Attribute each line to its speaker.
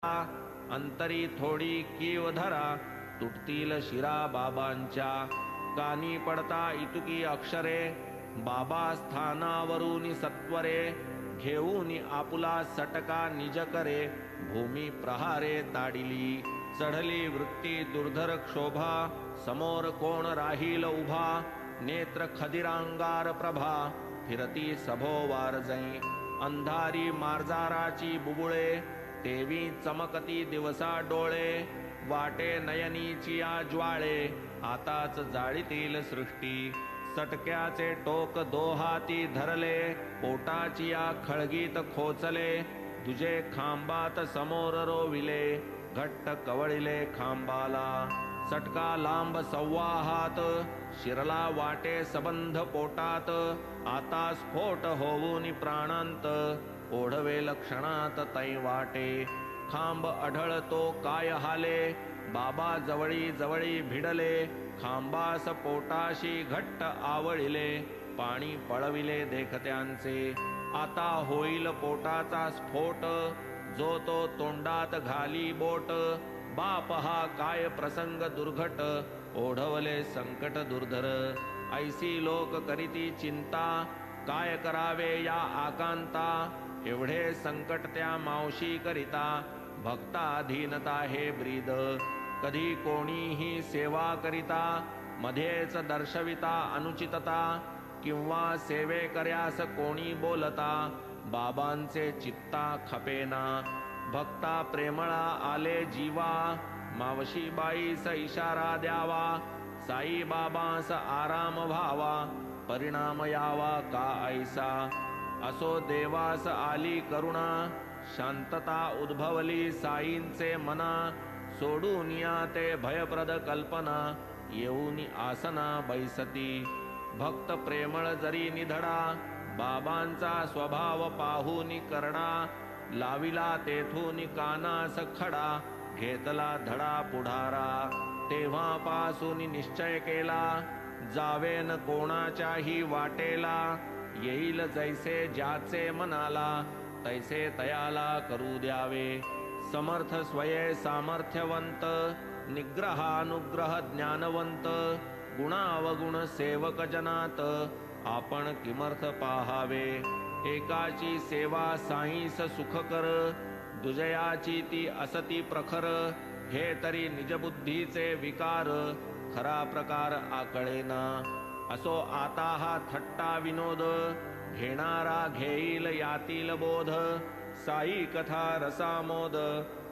Speaker 1: अंतरी थोडी कीव धरा, तुटतील शिरा बाबांच्या. कानी पडता इतुकी अक्षरे, बाबा स्थानावरून सत्वरे. घेऊन आपुला सटका निज करे, भूमी प्रहारे ताडिली. चढली वृत्ती दुर्धर क्षोभा, समोर कोण राहील उभा. नेत्र खदिरांगार प्रभा, फिरती सभोवार जै. अंधारी मार्जाराची बुबुळे, तेवी चमकती दिवसा डोळे. वाटे नयनीची या ज्वाळे, आताच जाळीतील सृष्टी. सटक्याचे टोक दोहाती धरले, पोटाची या खळगीत खोचले. तुझे खांबात समोर रोविले, घट्ट कवळिले खांबाला. सटका लांब सव्वा हात, शिरला वाटे सबंध पोटात. आता स्फोट होऊन प्राणांत, ओढवेल क्षणात तै वाटे. खांब आढळतो काय हाले, बाबा जवळी जवळी भिडले. खांबास पोटाशी घट्ट आवळिले, पाणी पळविले देखत्यांचे. आता होईल पोटाचा स्फोट, जो तो तोंडात घाली बोट. बाप हा काय प्रसंग दुर्घट, ओढवले संकट दुर्धर. ऐसी लोक करीती चिंता, काय करावे या आकांता. एवढे संकट त्या मावशी करिता, भक्ताधीनता हे ब्रीद. कधी कोणीही सेवा करिता, मध्येच दर्शविता अनुचितता. किंवा सेवेकर्यास कोणी बोलता, बाबांचे चित्ता खपेना. भक्ता प्रेमळा आले जीवा, मावशीबाईस इशारा द्यावा. साई बाबांस आराम व्हावा, परिणाम यावा का ऐसा. असो देवास आली करुणा, शांतता उद्भवली साईंचे मना. सोडून या ते भयप्रद कल्पना, येऊन आसना बैसती. भक्त प्रेमळ जरी निधडा, बाबांचा स्वभाव पाहून करडा. लाविला तेथून कानास खडा, घेतला धडा पुढारा. तेव्हापासून निश्चय केला, जावेन कोणाच्याही वाटेला. येईल जैसे ज्याचे मनाला, तैसे तयाला करू द्यावे. समर्थ स्वये सामर्थ्यवंत, निग्रहानुग्रह ज्ञानवंत. गुणावगुण सेवक जनात, आपण किमर्थ पाहावे. एकाची सेवा साईस सुखकर, दुजयाची ती असती प्रखर. हे तरी निजबुद्धीचे विकार, खरा प्रकार आकळेना. असो आता हा थट्टा विनोद, घेणारा घेईल यातील बोध. साई कथा रसामोद,